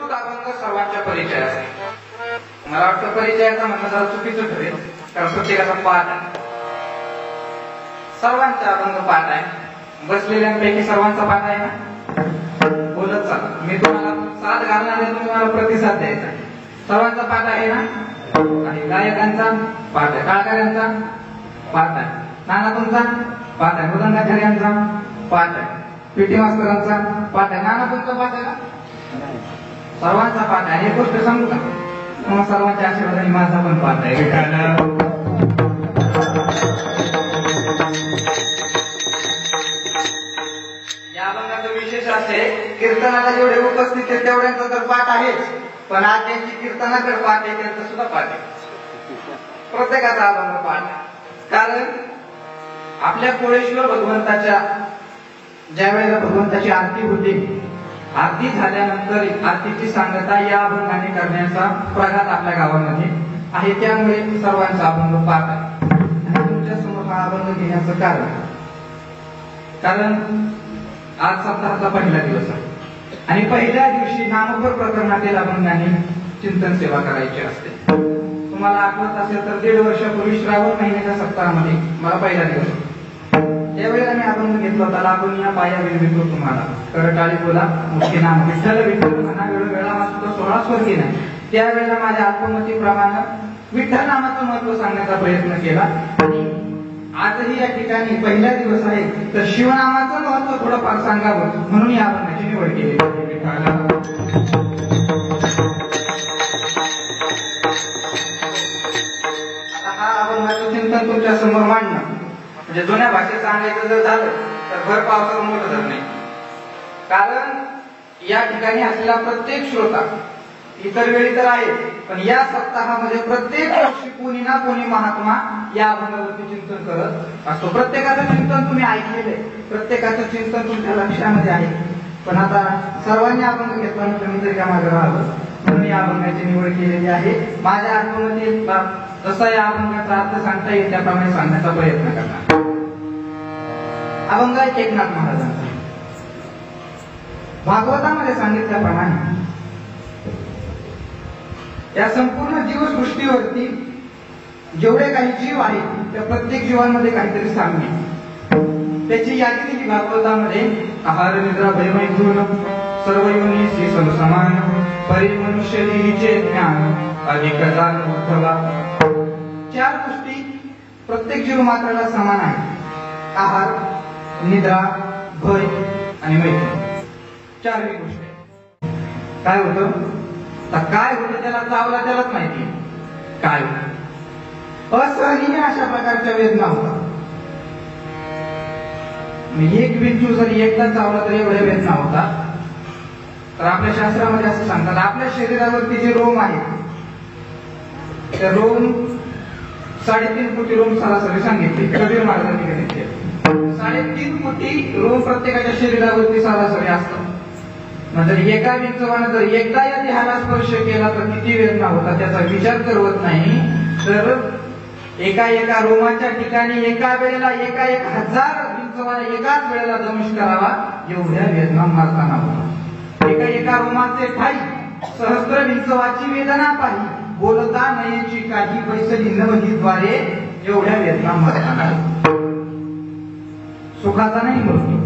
उत्सुक अभंग सर्वांच्या परिचय असते. मला वाटतं परिचयाचा म्हणणं जरा चुकीचं ठरेल, कारण प्रत्येकाचा पाठ आहे. सर्वांचा अभंग पाठ आहे. बसलेल्यांपैकी सर्वांचा पाठ आहे ना? बोलत चला, मी तुम्हाला साथ घालणार आहे, तुम्हाला प्रतिसाद द्यायचा. सर्वांचा पाठ आहे ना? आणि गायकांचा पाठ आहे, काळकऱ्यांचा पाठ आहे, नाना तुमचा पाठ आहे, मृदंगाचार्यांचा पाठ आहे, पीटी मास्तरांचा पाठ आहे. नाना तुमचा पाठ आहे का? सर्वांचा पाठ आहे. एक गोष्ट सांगू का? मग सर्वांच्या आशीर्वादाने माझा पण पाठ आहे. या अभंगाचा विशेष असे, कीर्तनाला जेवढे उपस्थित आहेत तेवढ्यांचा तर पाठ आहेच, पण आज ज्यांची कीर्तनाकडे पाठ आहे त्यांचा सुद्धा पाठ आहे. प्रत्येकाचा अभंग पाठ आहे. कारण आपल्या कोळेश्वर भगवंताच्या ज्या वेळेला भगवंताची आरती होते, आरती झाल्यानंतर आरतीची सांगता या अभंगाने करण्याचा प्रघात आपल्या गावामध्ये आहे. त्यामुळे सर्वांचा अभंग पाठ आहे. आणि तुमच्या समोर हा अभंग घेण्याचं कारण आज सप्ताहाचा पहिला दिवस आहे आणि पहिल्या दिवशी नामपर प्रकरणातील अभंगाने चिंतन सेवा करायची असते. तुम्हाला आठवत असेल तर 1.5 वर्षापूर्वी श्रावण महिन्याच्या सप्ताहामध्ये मला पहिला दिवस, त्यावेळेला मी अभंग घेतला होता, लागून या पाया विनवितो तुम्हाला करटाळी बोला मुख्य नाम विठ्ठल विठ्ठल म्हणा वेळा वाचतो 16 स्वर्गी नाही. त्यावेळेला माझ्या आत्ममतीप्रमाणे विठ्ठल नामाचं महत्व सांगण्याचा प्रयत्न केला. आणि आजही या ठिकाणी पहिला दिवस आहे तर शिवनामाचं महत्व थोडंफार सांगावं म्हणून या अभंगाची निवड केली. हा अभंगाचं चिंतन तुमच्या समोर मांडणं म्हणजे जुन्या भाषेत सांगायचं जर झालं तर भर पावसाचं मोठं धर नाही. कारण या ठिकाणी असलेला प्रत्येक श्रोता इतर वेळी तर आहे, पण या सप्ताहामध्ये प्रत्येक वर्षी कोणी ना कोणी महात्मा या अभंगावरती चिंतन करत असतो. प्रत्येकाचं चिंतन तुम्ही ऐकलेले, प्रत्येकाचं चिंतन तुमच्या लक्षामध्ये आहे. पण आता सर्वांनी अभंग घेतला म्हणजे मी तरी का माझं राहावं म्हणून या अभंगाची निवड केलेली आहे. माझ्या आत्ममध्ये जसा या अभंगाचा अर्थ सांगता येईल त्याप्रमाणे सांगण्याचा प्रयत्न करणार. अभंग एकनाथ महाराजांचा. भागवतामध्ये सांगितल्याप्रमाणे या संपूर्ण जीवसृष्टीवरती जेवढे काही जीव आहेत त्या प्रत्येक जीवांमध्ये काहीतरी साम्य, त्याची यादी दिली भागवतामध्ये. आहार निद्रा भयमय गुण सर्व योनी श्री समसमान परी मनुष्य लिहिचे ज्ञान अधिक जाण उद्धवा. 4 गोष्टी प्रत्येक जीव मात्राला समान आहेत. आहार, निद्रा, भय आणि मैत्री. 4 गोष्टी. काय होतं? काय होतं त्याला चावला त्यालाच माहिती काय होतं. असहनीय अशा प्रकारच्या वेदना होतात. एक बिंदू जर एकदा चावला तर एवढ्या वेदना होतात. तर आपल्या शास्त्रामध्ये असं सांगतात, आपल्या शरीरावरती जे रोम आहेत त्या रोम 3.5 कोटी रोम सरासरी सांगितले कबीर महाराजांनी घेतले. 3.5 कोटी रोम प्रत्येकाच्या शरीरावरती सरासरी असतात. म्हणजे एका विंचवाने जर एकदा या देहाला स्पर्श केला तर किती वेदना होता त्याचा विचार करत नाही. तर एका रोमाच्या ठिकाणी एका वेळेला 1000 विंचवाने एकाच वेळेला दंश करावा एवढ्या वेदना मारताना होता. एका रोमाचे ठाई सहस्त्र विंचवाची वेदना पाही बोलता नयेची काही बैसली नवहीद्वारे एवढ्या वेदना मारताना. सुखाचा नाही मृत्यू,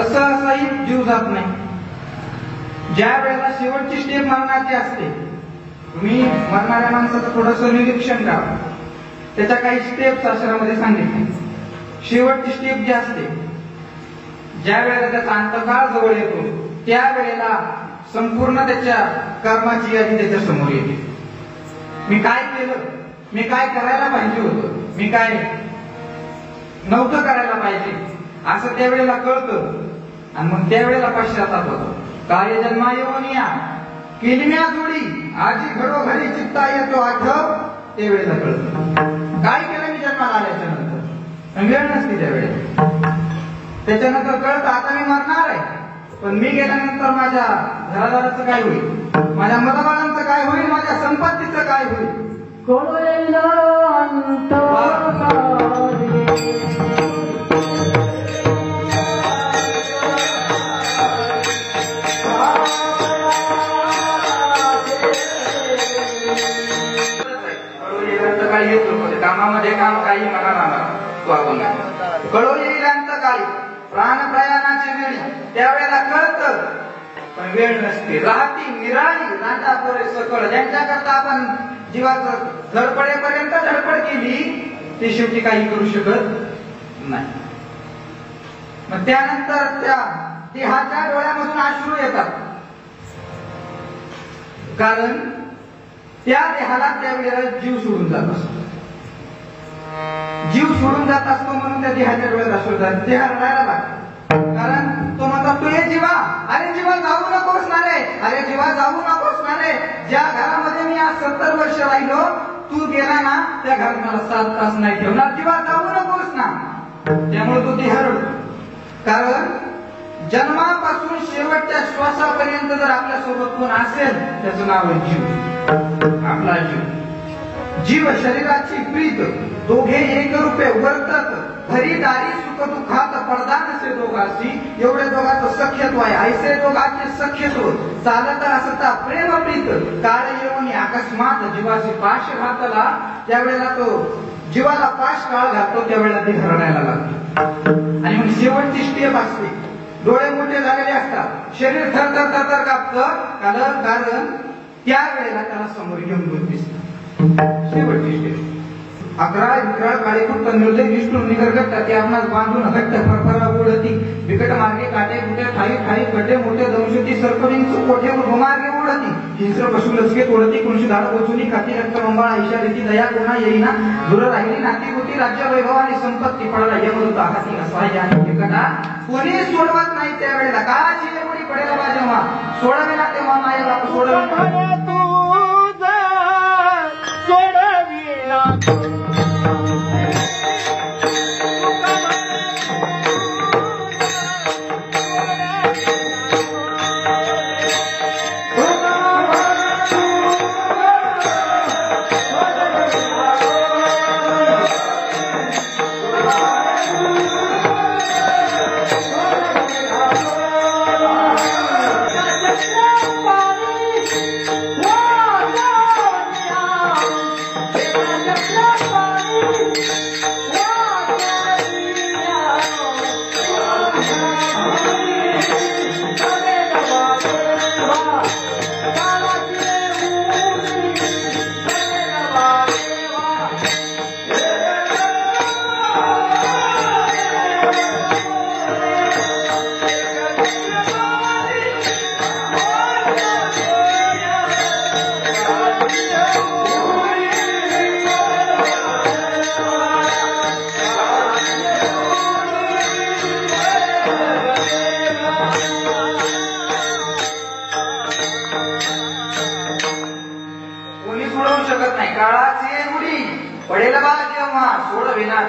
सहसाही जीव जात नाही. ज्या वेळेला शेवटची स्टेप मरणाची असते, तुम्ही मरणाऱ्या माणसाचं थोडस निरीक्षण करा. त्याच्या काही स्टेप शास्त्रामध्ये सांगितले. शेवटची स्टेप जी असते, ज्या वेळेला त्याचा अंतकाळ जवळ येतो त्यावेळेला संपूर्ण त्याच्या कर्माची यादी त्याच्या समोर येते. मी काय केलं, मी काय करायला पाहिजे होतं, मी काय नव्हतं करायला पाहिजे असं त्यावेळेला कळतं. आणि मग त्यावेळेला पश्चाताप होतो. काय जन्मा येऊनिया केली म्या जोडी आजी घडोघडी चित्ता येतो आठव त्यावेळेला कळतं. काय केलं मी जन्माला आल्याच्या नंतर, वेळ नसते त्यावेळेला. त्याच्यानंतर कळतं आता मी मरणार आहे, पण मी गेल्यानंतर माझ्या घरादाराचं काय होईल, माझ्या मतदारांचं काय होईल, माझ्या संपत्तीचं काय होईल. त्यावेळेला कळतं, पण वेळ नसते. राहती निराळी नाटा पोरे सकळ, ज्यांच्याकरता आपण जीवाचं धडपडेपर्यंत धडपड केली ते शेवटी काही करू शकत नाही. मग त्यानंतर त्या देहाच्या डोळ्यामधून अश्रू येतात, कारण त्या देहाला त्यावेळेला जीव सोडून जात असतो. जीव सोडून जात असतो म्हणून त्या देहाच्या डोळ्यात अश्रू येतात. देहा रडायला लागतो, कारण तो म्हणतात तू ये जीवा, अरे जीवा जाऊ नकोस ना रे, अरे जीवा जाऊ नकोस ना रे. ज्या घरामध्ये मी आज 70 वर्ष राहिलो, तू गेला ना त्या घरात मला 7 तास नाही ठेवणार, जीवा जाऊ नकोस ना. त्यामुळे तो देह रडतो, कारण जन्मापासून शेवटच्या श्वासापर्यंत जर आपल्या सोबत कोण असेल त्याचं नाव आहे जीव, आपला जीव. जीव शरीराची प्रीत, दोघे एक रूपे वर्तत, घरी दारी सुख दुःखात पडदा नसे दोघांशी, एवढे दोघांचं सख्यत्व आहे. ऐसे दोघांचे सख्यत्व चालत असता प्रेम प्रीत, काळ येऊन अकस्मात जीवाची पाश घातला, त्यावेळेला तो जीवाला पाश काळ घालतो, त्यावेळेला ते हरणायला लागतो. आणि मग शेवटची स्टेप असते, डोळे मोठे झालेले असतात, शरीर थरथर थरथर कापतं, कारण त्यावेळेला त्याला समोर घेऊन दिसत. शेवटची स्टेप 11 विक्राळ काळीकुट निर्दय निष्ठूर निगरगट, ते आपणास बांधून हट्ट फरफरा उडती, बिकट मार्गे काटे कुठे ठाई ठाई गड्डे मोठे दंशती, सर्पविंच कोठे मार्गे उडती, हिंस्र पशु लचके तोडती, कुणशी धाड पोचुनी खाती रक्त मंबाळा ईशा रीती, दया कोणा येईना दूर राहिली नाती होती, राज्य वैभव आणि संपत्ती पडला यमदूत हाती असहाय्य आणि बिकटा, कोणी सोडवत नाही. त्यावेळेला काळाची एवढी पडेल बा जेव्हा सोडवेला, तेव्हा माया बाप सोडवला.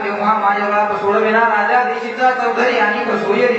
तेव्हा माझ्या बाप सोडविना, राजा देशीचा चौधरी आणि सोयरी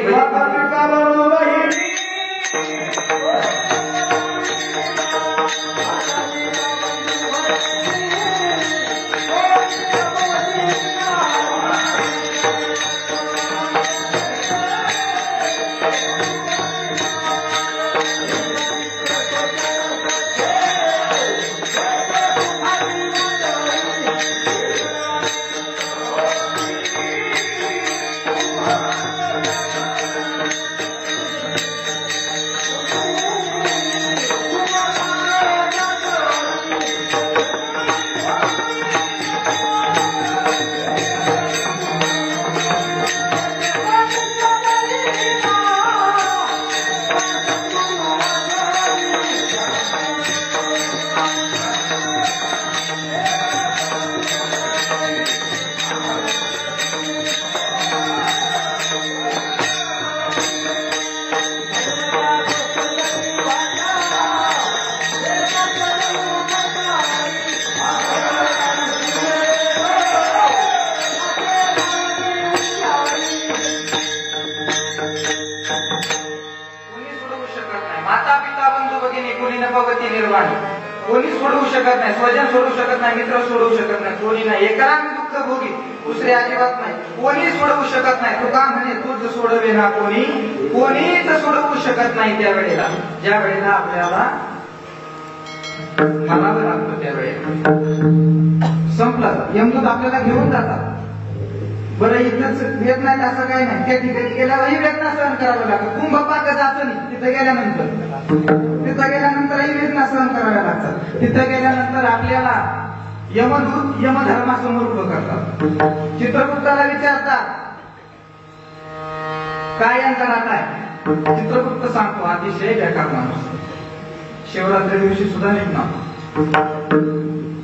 कोणी सोडवू शकत नाही, स्वजन सोडवू शकत नाही, मित्र सोडवू शकत नाही, कोणी नाही. एकाला मी दुःख भोगी, दुसरे अजिबात नाही. कोणी सोडवू शकत नाही. तुका म्हणे तूच सोडवे ना कोणी, कोणीच सोडवू शकत नाही. त्यावेळेला ज्या वेळेला आपल्याला म्हणावं लागतं त्यावेळेला संपलं. यमदूत आपल्याला घेऊन जातात. बरं इथंच वेदना असं काही नाही, त्या ठिकाणी गेल्यावरही वेदना सहन करावं लागतं. कुंभपाक जातं नाही तिथं गेल्यानंतरही वेदना सहन कराव्या लागतात. तिथं गेल्यानंतर आपल्याला यमदूत यमधर्मासमोर उभं करतात. चित्रगुप्ताला विचारतात काय यांचा नाता आहे. चित्रगुप्त सांगतो अतिशय बेकार माणूस, शिवरात्री दिवशी सुद्धा निघणार.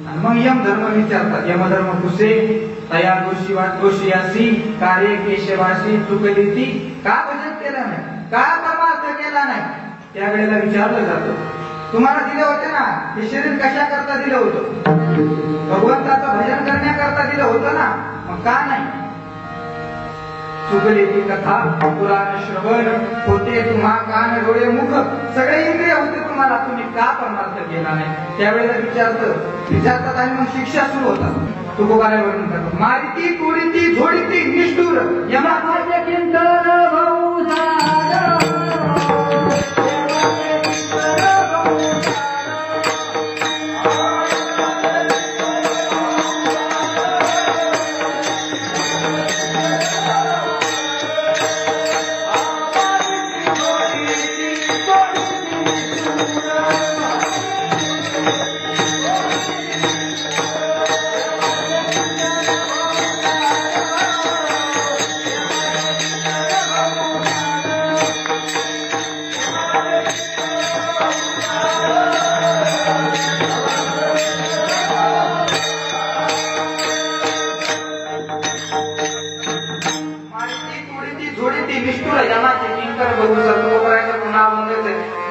आणि मग यमधर्म विचारतात, यमधर्म कुसे तया दोषियासी कार्य केशवाशी चुकली ती, का भजन केलं नाही, का परमार्थ केला नाही. त्यावेळेला विचारलं जातं तुम्हाला दिले होते ना हे शरीर कशा करता दिलं होतं, भगवंताचं भजन करण्याकरता दिलं होतं ना, मग का नाही. चुकली ती कथा पुराण श्रवण होते तुम्हा कान डोळे मुख सगळे इंद्रिय होते तुम्हाला, तुम्ही का परमार्थ केला नाही. त्यावेळेला विचारतात आणि मग शिक्षा सुरू होतात. तुकोबाला वर्णन करतो मारिती तोडीती झोडीती निष्ठुर यमा माझे किंतन भाऊ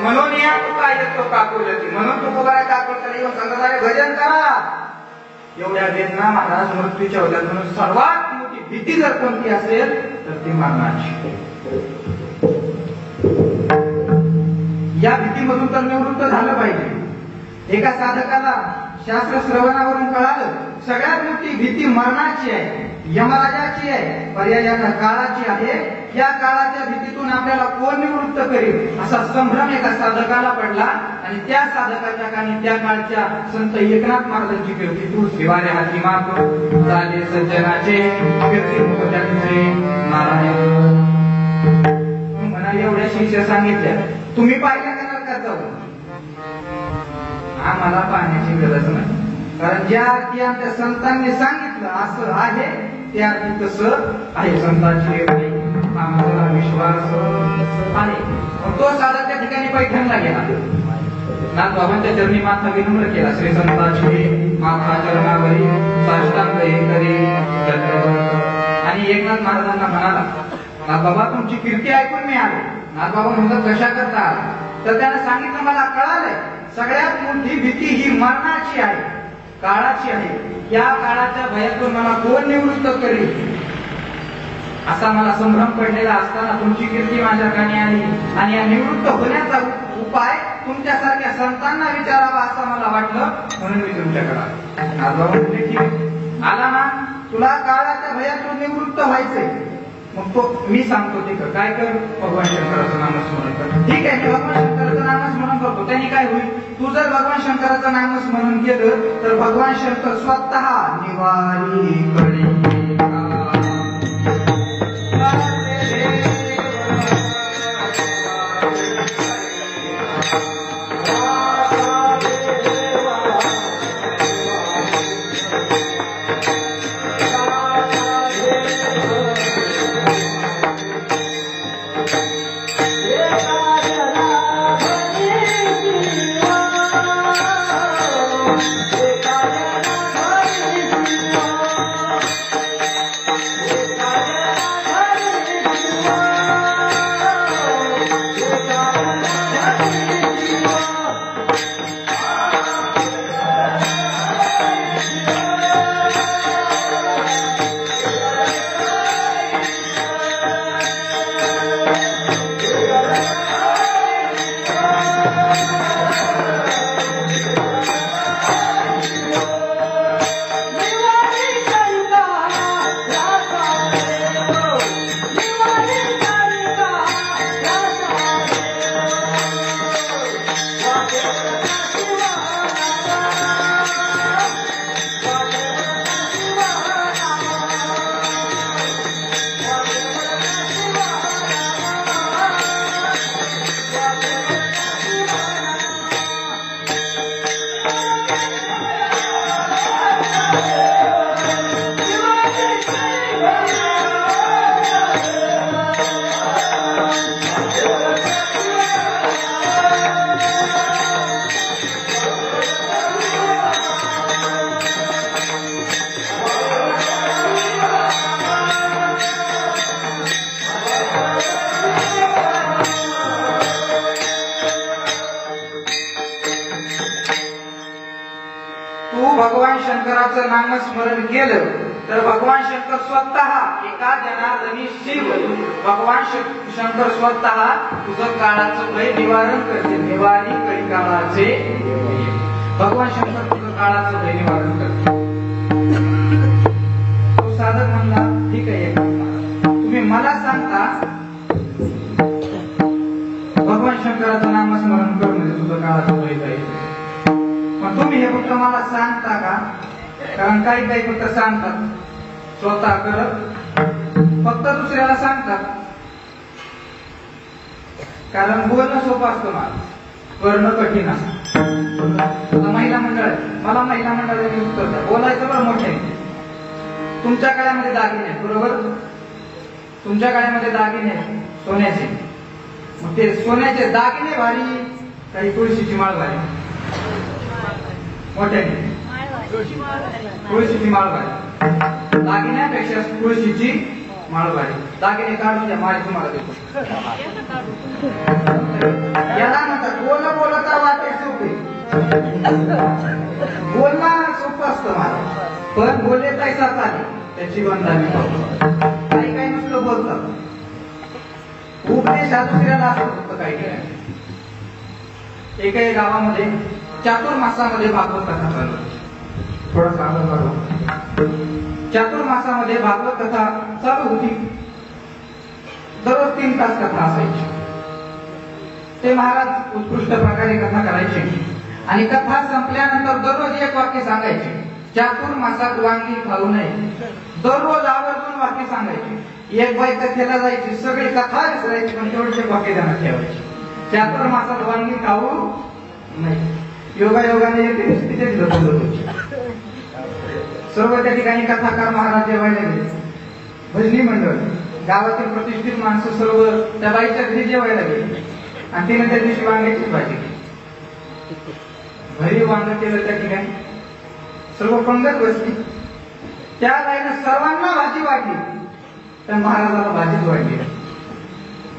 म्हणून या तुका येतो काकुलती, म्हणून तुकोबाला काकुलती येऊन संतांचे भजन करा. एवढ्या वेदना महाराज मृत्यूच्या होत्या. म्हणून सर्वात मोठी भीती जर कोणती असेल तर ती मरणाची. या भीतीमधून तर निवृत्त झालं पाहिजे. एका साधकाला शास्त्र श्रवणावरून कळालं सगळ्यात मोठी भीती मरणाची आहे, यमराजाची आहे, पर्यायाच्या काळाची आहे. या काळाच्या भीतीतून आपल्याला कोण निवृत्त करेल असा संभ्रम एका साधकाला पडला. आणि त्या साधकाच्या कानी त्या काळच्या संत एकनाथ महाराजांची कीर्ती तू शिवारे हाती माप झाले सज्जनाचे कीर्ती त्यांचे नारायण म्हणा. एवढ्या शिष्य सांगितल्या तुम्ही पाहिल्या का नरकात जाऊ, आम्हाला पाहण्याची गरज नाही. कारण ज्या अर्थी आमच्या संतांनी सांगितलं असं आहे त्या अर्थी तसं आहे. संतांची आम्हाला विश्वास आहे. तो साधक त्या ठिकाणी पैठणला गेला. नाथबाबांच्या चरणी माथा विनम्र केला. श्री संतांची माथा चरणावरी साष्टांग हे करी. आणि एकनाथ महाराजांना म्हणाला नाथबाबा तुमची कीर्ती ऐकून मी आलो. नाथबाबा म्हणतात कशा करता, तर त्याने सांगितलं मला कळालंय सगळ्यात मोठी भीती ही मरणाची आहे, काळाची आहे. या काळाच्या भयातून मला कोण निवृत्त करेल असा मला संभ्रम पडलेला असताना तुमची कीर्ती माझ्या कानी आली. आणि या निवृत्त होण्याचा उपाय तुमच्यासारख्या संतांना विचारावा असं मला वाटलं, म्हणून मी तुमच्याकडे आलो. नाथबाबा म्हणले ठीक आहे, आला ना तुला काळाच्या भयातून निवृत्त व्हायचंय, मग तो मी सांगतो ते कर. काय कर, भगवान शंकराचं नामस्मरण कर. ठीक आहे, मी भगवान शंकराचं नामस्मरण करतो. त्यांनी काय होईल, तू जर भगवान शंकराचं नामस्मरण केलं तर भगवान शंकर स्वतः निवारी करेल. भगवान शंकराचं नामस्मरण केलं तर भगवान शंकर स्वतः एका जनार्दनी शिव भगवान शंकर स्वतः तुझं काळाचं भय निवारण करते. निवारी कळी काळाचे भगवान शंकर तुझं काळाचं भय निवारण करते. तो साधक म्हणला ठीक आहे तुम्ही मला सांगता भगवान शंकराचं नामस्मरण कर म्हणजे तुझं काळाचं भय जाईल. पण तुम्ही हे फक्त मला सांगता का? कारण काही काही फक्त सांगतात स्वतः करत फक्त दुसऱ्याला सांगतात. कारण बोलणं सोपं असतं मला करणं कठीण असतं. महिला मंडळ आहे मला महिला मंडळाचे उत्तर द्या. बोलायचं बरं मोठे तुमच्या काळामध्ये दागिने आहेत बरोबर. तुमच्या काळामध्ये दागिने आहेत सोन्याचे. मग ते सोन्याचे दागिने भारी काही तुळशीची माळ भारी मोठ्याने तुळशीची माळ भारी दागिन्यापेक्षा तुळशीची माळ भारी. दागिने काढून द्या माळ तुम्हाला देतो. याला म्हणतात बोलणं बोलता वाटे सोपे. बोलणं सोपं असतं मला पण बोलले पैसा चाले त्याची बंधाने काही काही नुसतं बोलतात. उपदेश हा दुसऱ्याला असतो काही काही. एकाही गावामध्ये चातुर्मासामध्ये भागवत कथा चालू. थोडा सांगत बघा. चातुर्मासामध्ये भागवत कथा चालू होती. दररोज 3 तास कथा असायची. ते महाराज उत्कृष्ट प्रकारे कथा करायचे आणि कथा संपल्यानंतर दररोज एक वाक्य सांगायचे. चातुर्मासात वांगी खाऊ नये. दररोज आवर्जून वाक्य सांगायचे. एक बाई कथेला जायची सगळी कथा विसरायची पण तेवढे वाक्य ध्यानात ठेवायचे. चातुर्मासात वांगी खाऊ नाही. योगायोगाने तिथेच बदलत होती. सर्व त्या ठिकाणी कथाकार महाराज जेवायला गेले. भजनी मंडळ गावातील प्रतिष्ठित माणसं सर्व त्या बाईच्या घरी जेवायला गेले आणि तिने त्या दिवशी वांग्याची भाजी केली. घरी वांग केलं त्या ठिकाणी सर्व पंगत बसली. त्या बाईनं सर्वांना भाजी वाटली तर महाराजाला भाजीच वाटली.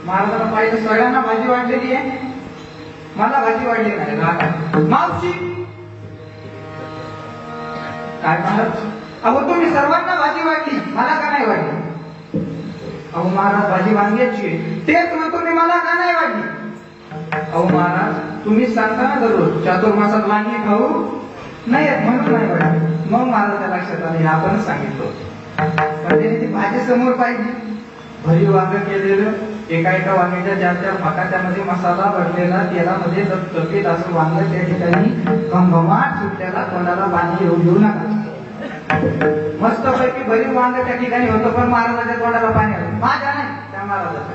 महाराजाला पाहिजे सगळ्यांना भाजी वाटलेली आहे मला भाजी वाढली नाही. मावशी काय महाराज अहो तुम्ही सर्वांना भाजी वाढली मला का नाही वाढली? अहो महाराज भाजी वांग्याची तेच म्हणतो मी मला का नाही वाढली? अहो महाराज तुम्ही सांगता ना दररोज चातुर्मासात वांगी खाऊ नाही म्हणून नाही वाढली. मग महाराजाच्या लक्षात आलं आपण सांगितलं पण त्याने ती भाजी समोर पाहिजे. भरीव वांग केलेलं एका एका वांग्याच्या 4-4 फाका त्यामध्ये मसाला भरलेला तेलामध्ये चटचटीत असं वांग त्या ठिकाणी घमघमाट सुटलेला तोंडाला पाणी येऊ देऊ नका. मस्त पैकी भरीव वांग त्या ठिकाणी होतं पण महाराजाच्या तोंडाला पाणी आलं. माझ्या नाही त्या महाराजाच्या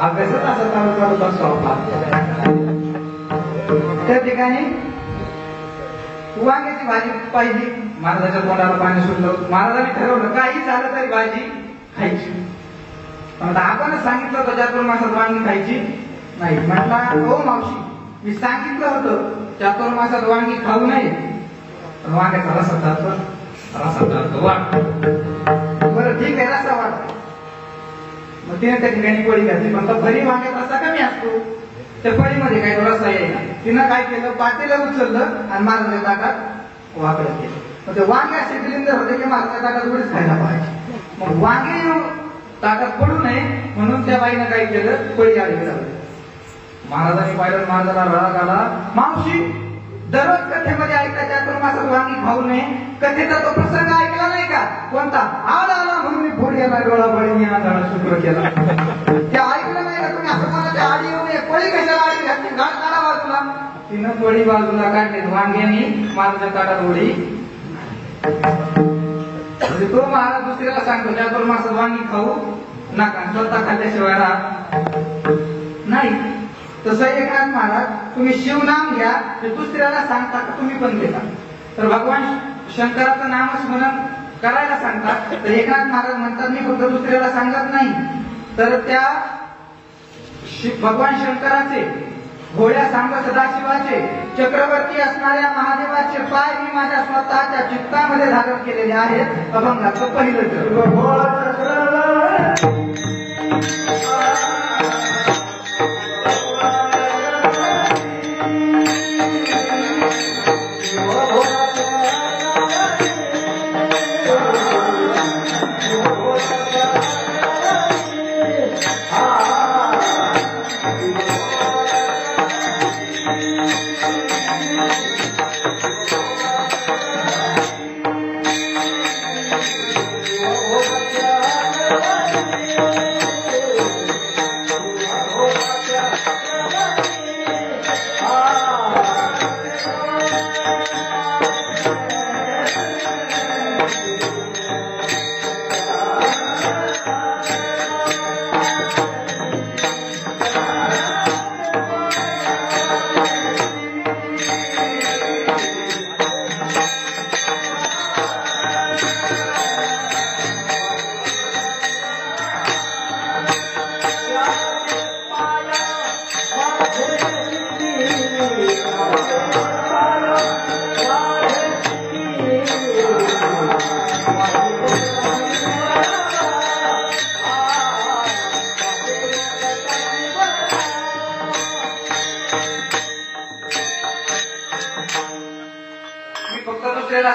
अभ्यासच असं चालू करत असतो. त्या ठिकाणी वांग्याची भाजी पाहिजे. महाराजाच्या तोंडाला पाणी सुटलं. महाराजांनी ठरवलं काही झालं तरी भाजी खायची. पण आपण सांगितलं होतं चातुर्मासात वांगी खायची नाही. म्हटला हो मावशी मी सांगितलं होतं चातुर्मासात वांगी खाऊ नये पण वांग्याचा रसा वाट बरं ठीक आहे रसा वाट. मग तिने त्या ठिकाणी पोळी घातली पण भरी वांग्यात रसा कमी असतो. त्या पळीमध्ये काही रसा यायला तिनं काय केलं पातेलं उचललं आणि महाराजाच्या ताटात वाकडं केलं. मग ते वांगे असे सिलेंडर होते की महाराजाच्या ताटात थोडीच खायला पाहिजे. मग वांगे ताटात पडू नये म्हणून त्या बाईनं काय केलं पळी आली लावली. महाराजांनी पाहिलं महाराजाला रडा आला. मावशी दररोज कथेमध्ये ऐकता चातुर्मासात वांगी खाऊ नये कथेचा तो प्रसंग ऐकला नाही का? कोणता? आला म्हणून मी फोड गेला डोळा बळीने आंधळा शुक्र केला. ते ऐकलं नाही का तुम्ही? असं कोणाच्या आडी येऊ नये. पळी कशाला आडी घातली? घाट काढा बाजूला. तिनं पळी बाजूला काढली. वांग्यानी महाराजाच्या ताटात उडी. म्हणजे तो महाराज दुसऱ्याला सांगतो चातुर्मासात वांगी खाऊ नका, स्वतः खाल्ल्याशिवाय राहत नाही. तसं एकनाथ महाराज तुम्ही शिवनाम घ्या ते दुसऱ्याला सांगता का तुम्ही पण घेता. तर भगवान शंकराचं नामस्मरण करायला सांगतात, तर एकनाथ महाराज म्हणतात मी फक्त दुसऱ्याला सांगत नाही, तर त्या भगवान शंकराचे, भोळ्या सांब सदाशिवाचे, चक्रवर्ती असणाऱ्या महादेवाचे पाय मी माझ्या स्वतःच्या चित्तामध्ये धारण केलेले आहेत. अभंगाचं पहिलं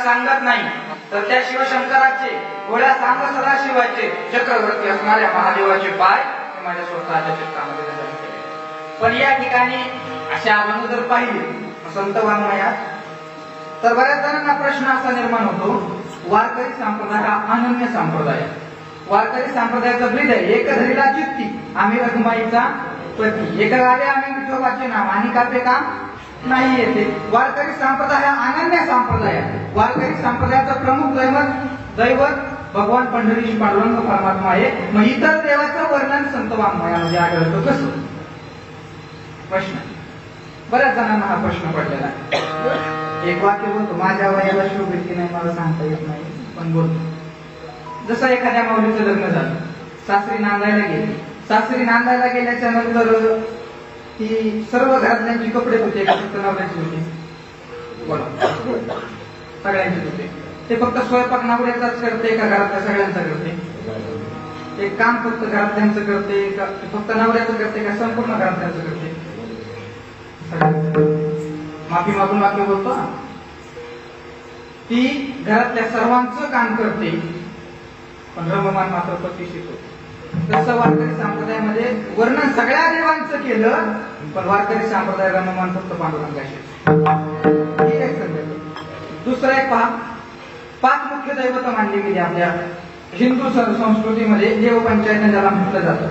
सांगत नाही, तर त्या शिवशंकराचे, भोळ्या सांब सदाशिवाचे, चक्रवर्ती असणाऱ्या महादेवाचे पाय माझ्या स्वतःच्या चित्तामध्ये धारण केले. पण या ठिकाणी अशा अभंग जर पाहिले संत वाङ्मयात, तर बऱ्याच जणांना प्रश्न असा निर्माण होतो, वारकरी संप्रदाय हा अनन्य संप्रदाय. वारकरी संप्रदायाचा ब्रीद आहे, एक धरीला चित्ती आम्ही रघुमाईचा पती, एका गावी आम्ही विठोबाचे नाम आणि कापे काम नाही येते. वारकरी संप्रदाय हा अनन्य संप्रदाय आहे. वारकरी संप्रदायाचा प्रमुख दैवत भगवान पंढरीची पांडुरंग परमात्मा आहे. मग इतर देवाचं वर्णन संत वाङ्मयामध्ये आढळतं कसं? प्रश्न बऱ्याच जणांना हा प्रश्न पडलेला आहे. एक वाक्य बोलतो, माझ्या वयाला शोभित की नाही मला सांगता येत नाही, पण बोलतो. जसं एखाद्या माऊलीचं लग्न झालं, सासरी नांदायला गेली, सासरी नांदायला गेल्याच्या नंतर ती सर्व घरातल्यांची कपडे होते का फक्त नवऱ्याचे होते? बोला, सगळ्यांचे होते. ते फक्त स्वयंपाक नवऱ्याचाच करते का घरातल्या सगळ्यांचा करते? ते काम फक्त घरातल्यांचं करते का फक्त नवऱ्याचं करते का संपूर्ण घरातल्यांचं करते? माफी मागून वाक्य बोलतो ना, ती घरातल्या सर्वांचं काम करते पण रममान मात्र पती शिकवते. तसं वारकरी संप्रदायामध्ये वर्णन सगळ्या देवांचं केलं, पण वारकरी संप्रदाय रममान फक्त पांडुरंगाशी. दुसरं एक पहा, 5 मुख्य दैवत मानली गेली आपल्या हिंदू संस्कृतीमध्ये. देवपंचायत ज्याला म्हटलं जातं.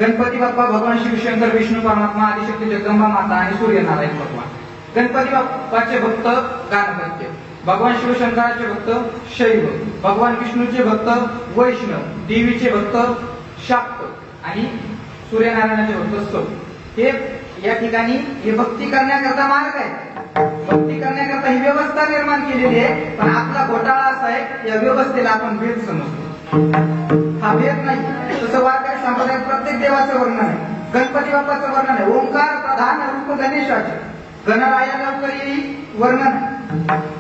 गणपती बाप्पा, भगवान शिवशंकर, विष्णू परमात्मा, आदिशक्ती जगदंबा माता आणि सूर्यनारायण भगवान. गणपती बाप्पाचे भक्त गाणपत्य, भगवान शिवशंकराचे भक्त शैव, भगवान विष्णूचे भक्त वैष्णव, देवीचे भक्त शाक्त आणि सूर्यनारायणाचे भक्त सौ. हे या ठिकाणी हे भक्ती करण्याकरता मार्ग आहे. भक्ती करण्याकरता ही व्यवस्था निर्माण केलेली आहे. पण आपला घोटाळा असा आहे, या व्यवस्थेला आपण भेद समजतो. हा भेद नाही. तसं वारकरी संप्रदायात प्रत्येक देवाचं वर्णन आहे. गणपती बाप्पाचं वर्णन आहे, ओंकार प्रधान रूप गणेशाचे, गणराया लवकर येई वर्णन आहे.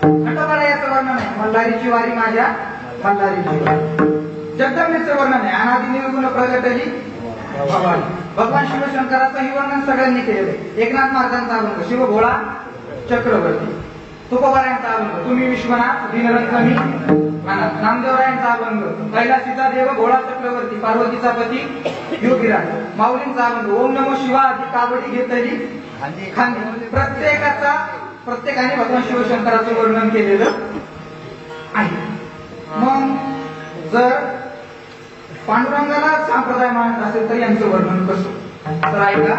खंडोबारायाचं वर्णन आहे, मल्हारीची वारी माझ्या मल्हारीची वारी. जगदंबेचं वर्णन आहे, अनादि निर्गुण प्रगटली भवानी. भगवान शिवशंकराचंही वर्णन सगळ्यांनी केलेलं आहे. एकनाथ महाराजांचा अभंग शिव भोळा चक्रवर्ती, तुकोबारायांचा अभंग तुम्ही विश्वनाथ दिनरंजनी अनाथ, नामदेवरायांचा अभंग पहिला सीतादेव भोळा चक्रवर्ती, पार्वतीचा पती योगीराज, माऊलींचा अभंग ओम नमो शिवा आधी कावडी घेतली खांदी. प्रत्येकाने भगवान शिवशंकराचं वर्णन केलेलं आहे. मग जर पांडुरंगाला संप्रदाय मानत असेल तर यांचं वर्णन कसं? तर ऐका,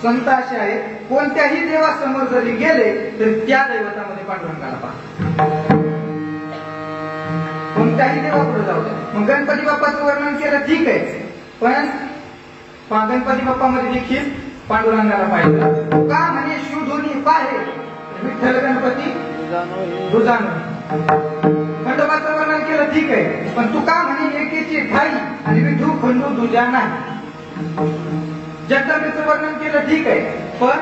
संत असे आहेत, कोणत्याही देवासमोर जरी गेले तरी त्या दैवतामध्ये पांडुरंगाला पहा. कोणत्याही देवापुढे जाऊ द्या. मग गणपती बाप्पाचं वर्णन केलं ठीक आहे, पण गणपती बाप्पामध्ये देखील पांडुरंगाला पाहिजे. का म्हणे शिव दोन्ही पाहे, विठ्ठल गणपती दुजाणो. खंडोबाचं वर्णन केलं ठीक आहे, पण तू का म्हणे एकेची ठाई आणि विठू खंडू दुजा नाही. जगदंबेचं वर्णन केलं ठीक आहे, पण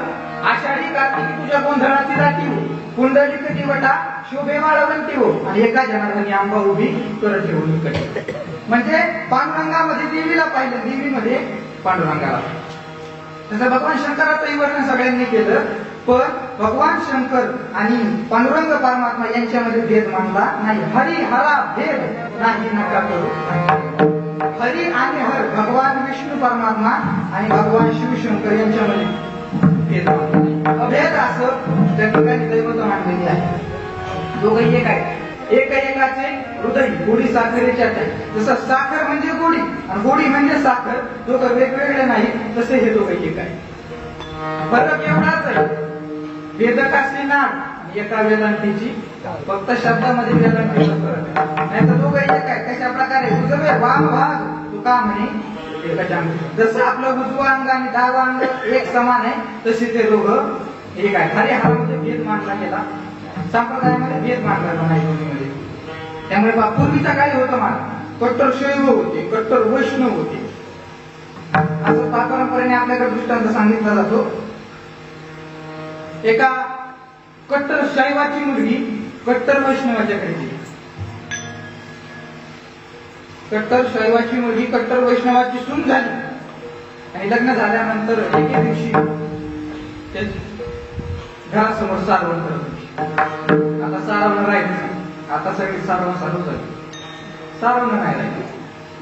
आषाढी कार्तिकी तुझ्या गोंधळाची राठी हो, कुंडलिक दिवटा शोभे वाळवंती हो, आणि एका जनार्दनी आंबा उभी कर ठेवून इकडे. म्हणजे पांडुरंगामध्ये देवीला पाहिलं, देवीमध्ये पांडुरंगाला. तसं भगवान शंकराचंही वर्णन सगळ्यांनी केलं, पण भगवान शंकर आणि पांडुरंग परमात्मा यांच्यामध्ये भेद मानला नाही. हरी हरा भेद नाही नका करू. हरी आणि हर भगवान विष्णू परमात्मा आणि भगवान शिवशंकर यांच्यामध्ये भेद मानला. अभेद असं त्या ठिकाणी दैवत मांडलेली आहे. दोघंही एक आहे, एकाचे हृदय गोडी साखरेच्या आहे. जसं साखर म्हणजे गोडी आणि गोडी म्हणजे साखर, दोघं वेगवेगळे नाही, तसे हे दोघं एक आहे. फरक एवढाच आहे, वेदक असली ना एका वेदांतीची, फक्त शब्दामध्ये वेदांतीचा फरक आहे. नाही तर दोघं एक आहे. कशा प्रकारे उजवे वाम भाग तू का म्हणे एकाच्या अंग, जसं आपलं उजवा अंग आणि डावा अंग एक समान आहे, तसे ते दोघं एक आहे. हरी हरामध्ये भेद मानला गेला, संप्रदायामध्ये भेद मानला नाही दोन्हीमध्ये. त्यामुळे पूर्वीच्या काळी होतं मान, कट्टर शैव होते, कट्टर वैष्णव होते. असं परंपरेने आपल्याकडे दृष्टांत सांगितला जातो. एका कट्टर शैवाची मुलगी कट्टर वैष्णवाच्याकडे गेली. कट्टर शैवाची मुलगी कट्टर वैष्णवाची सून झाली आणि लग्न झाल्यानंतर एके दिवशी घरासमोर सारवण करत होती. आता सारवण राहिली, आता सगळी सारवण चालू झाली. सारवण नाही राहिली,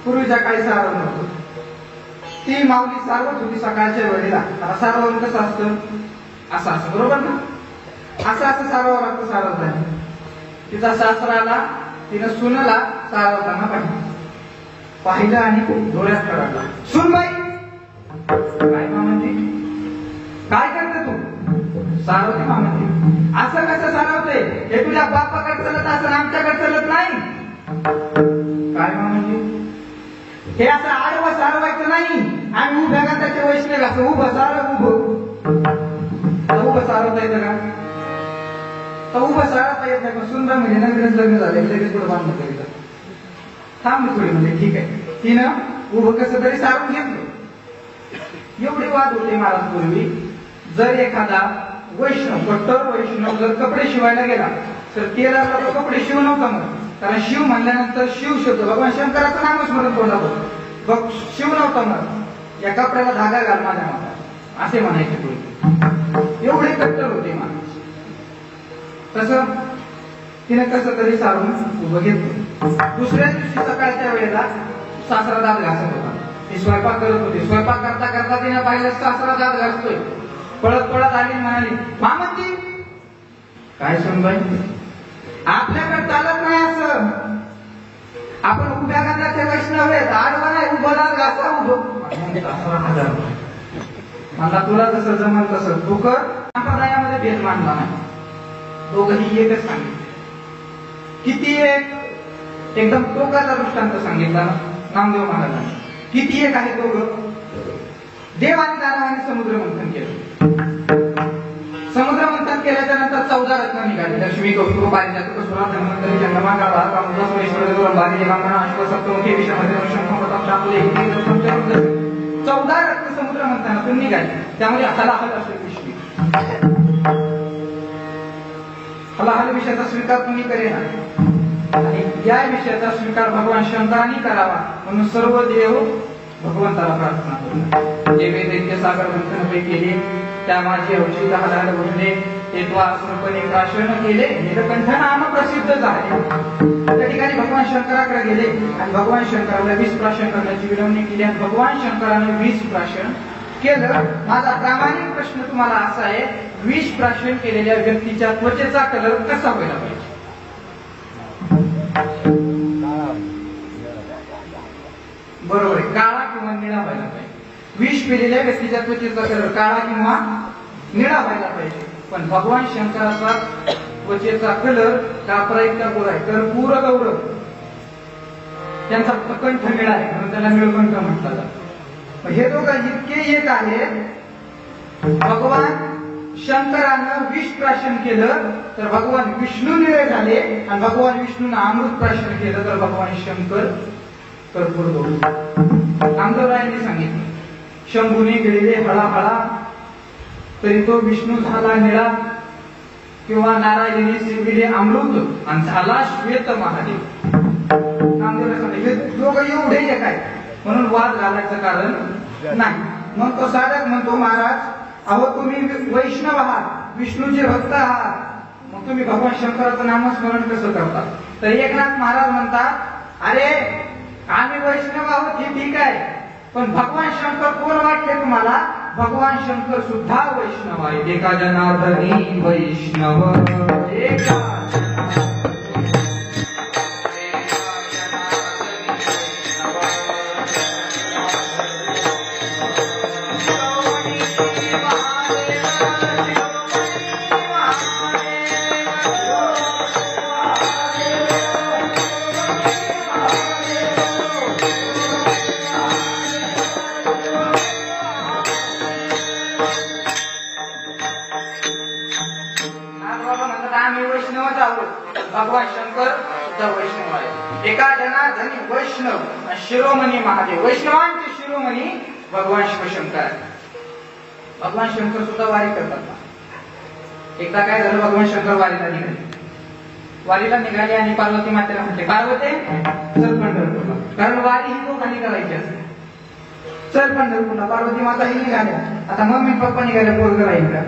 पूर्वीच्या काही सारवण होतं. ती माऊली सारवत होती सकाळच्या वेळेला. आता सारवण कसं असतं, असं असं बरोबर ना, असं सारवावं लागतं. सारवताना तिचा सासराला तिनं सुनला सारवताना पाहिलं आणि डोळ्यात कळाला. सुनबाई काय मामांजी, काय करते तू? सारवते मामांजी. असं कसं सारवते? हे तुझ्या बापाकडे चलत असं आमच्याकडे चलत नाही. काय मामांजी, हे असं आडवं सारवायचं नाही. आम्ही उभ्या गाताचे वैष्णव असं उभं सारव, उभं सारवता येतं का? तर उभं सारवता येत नाही. पण सुंदर म्हणजे नवीनच लग्न झाले, लगेच पुढे बांधलं तरी थांब थोडी म्हणजे ठीक आहे. तिनं उभं कसं तरी सारून घेतलं. एवढे वाद होते महाराज पूर्वी. जर एखादा वैष्णव, कट्टर वैष्णव जर कपडे शिवायला गेला तर टेलरला तो कपडे शिव नव्हता म्हणत. कारण शिव म्हणल्यानंतर शिव शब्द भगवान शंकराचं नामच म्हणत तोंडावर, शिव नव्हता म्हणत. या कपड्याला धागा घाल माझ्या माता असे म्हणायचे पूर्वी. एवढे कट्टर होते माणूस. तसं तिने कसं तरी सारून उभं घेतलं. दुसऱ्या दिवशी सकाळच्या वेळेला सासरा दात घासत होता. ती स्वयंपाक करत होती. स्वयंपाक करता करता तिने पाहिलं सासरा दात घासतोय. पळत पळत आली, म्हणाली मामांजी. काय सुनबाई, आपल्याकडे चालत नाही असं. आपण उभ्या गाण्याचे वैष्णव आहेत, आडवा नाही, उभं दात घासा उभं. मला तुला जसं जमल तसं तू कर. संप्रदायामध्ये भेद मानला नाही, दोघंही एकच सांगितलं. किती एकदम टोकाचा दृष्टांत सांगितला नामदेव महाराजांनी. किती एक आहे दोघं. देव आणि दानवाने समुद्र मंथन केलं. समुद्र मंथन केल्याच्या नंतर 14 रत्न निघाली. लक्ष्मी, कौतुक, पारिजातक, सुरा, धन्वंतरी, चंद्रमा, काळा, कामुका, सुरेश्वर, दुरंबारी, देवांगणा, अश्वसप्तमुखी, विषमध्ये, शंख, प्रताप, शाकुले, 14 रत्न समुद्र मंथनातून निघाली. त्यामुळे हलाहल असेल विषयी. हलाहल विषयाचा स्वीकार तुम्ही करेना आणि या विषयाचा स्वीकार भगवान शंकरांनी करावा म्हणून सर्व देव भगवंताला प्रार्थना करू. जे वेदैत्य सागर मंथन केले त्या माझे औचित्य हलाहल बोलले, ते द्वासरूपणे प्राशन केले, नीलकंठ नाम प्रसिद्ध झाले. त्या ठिकाणी भगवान शंकराकडे गेले आणि भगवान शंकराला 20 प्राशन करण्याची विनवणी केली आणि भगवान शंकराने 20 प्राशन केलं. माझा प्रामाणिक प्रश्न तुम्हाला असा आहे, 20 प्राशन केलेल्या व्यक्तीच्या त्वचेचा कलर कसा व्हायला पाहिजे? बरोबर आहे, काळा किंवा निळा व्हायला पाहिजे. विष पिलेल्या व्यक्तीच्या त्वचेचा कलर काळा किंवा निळा व्हायला पाहिजे. पण भगवान शंकराचा त्वचेचा कलर कापरा इतका गोरा आहे. कर्पूर गौरव त्यांचा कंठ निळा आहे म्हणून त्याला निळकंठ म्हटलं जातं. हे दोघं इतके एक आहे. भगवान शंकरानं विष प्राशन केलं तर भगवान विष्णू निळे झाले आणि भगवान विष्णूनं अमृत प्राशन केलं तर भगवान शंकर कर्पूर होऊन. आमदारायांनी सांगितलं शंभूने गिळले हळाहळा तरी तो विष्णू झाला निळा किंवा नारायणी सेविले अमृत आणि झाला श्वेत महादेव. हे दोघं एवढे एक आहे म्हणून वाद घालायचं कारण नाही. मग तो साधक म्हणतो महाराज अहो तुम्ही वैष्णव आहात विष्णूचे भक्त आहात मग तुम्ही भगवान शंकराचं नामस्मरण कसं करता. तर एकनाथ महाराज म्हणतात अरे आम्ही वैष्णव आहोत हे ठीक आहे पण भगवान शंकर कोण वाटले तुम्हाला. भगवान शंकर सुद्धा वैष्णव आहे. एका जनार्दनी वैष्णव एका भगवान शंकर सुद्धा वैष्णव आहे. एका जनार्दनी वैष्णव शिरोमणी महादेव वैष्णवांचे शिरोमणी भगवान शिवशंकर आहे. भगवान शंकर सुद्धा वारी करतात. एकदा काय झालं भगवान शंकर वारीला निघाले आणि पार्वती मातेला म्हटले पार्वती चल पंढरपूरला कारण वारी ही दोघांनी करायची असते. चल पंढरपूरला पार्वती माता ही निघाल्या. आता मम्मी पप्पा निघाले पोरग राहील का.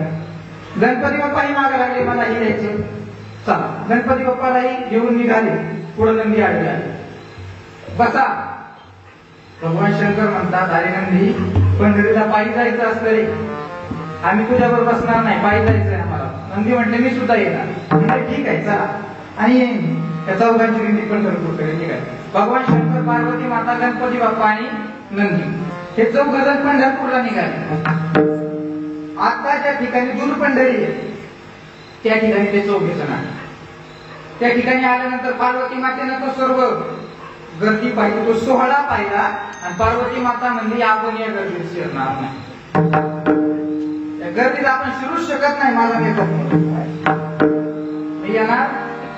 गणपती बाप्पाही मागे लागले मला ही द्यायचे. चला गणपती बाप्पालाही घेऊन निघाले. पुढे नंदी आडवी आली. बसा. भगवान शंकर म्हणतात अरे नंदी पंढरीला पायी जायचं असतं रे आम्ही तुझ्या बरोबर बसणार नाही पायी जायचंय आम्हाला. नंदी म्हटले मी सुद्धा येणार. म्हणजे ठीक आहे चला आणि त्या चौघांची दिंडी पंढरपूरकडे निघाली. भगवान शंकर पार्वती माता गणपती बाप्पा आणि नंदी हे चौघ जण पंढरपूरला निघाले. आता त्या ठिकाणी दूर पंढरी आहे त्या ठिकाणी ते चौघे जण आहे. त्या ठिकाणी आल्यानंतर पार्वती मातेनं तो सर्व गर्दी पाहिली तो सोहळा पाहिला आणि पार्वती माता म्हणली आपण या गर्दीत शिरणार नाही. त्या गर्दीत आपण शिरूच शकत नाही माझा मेकअप मी येणार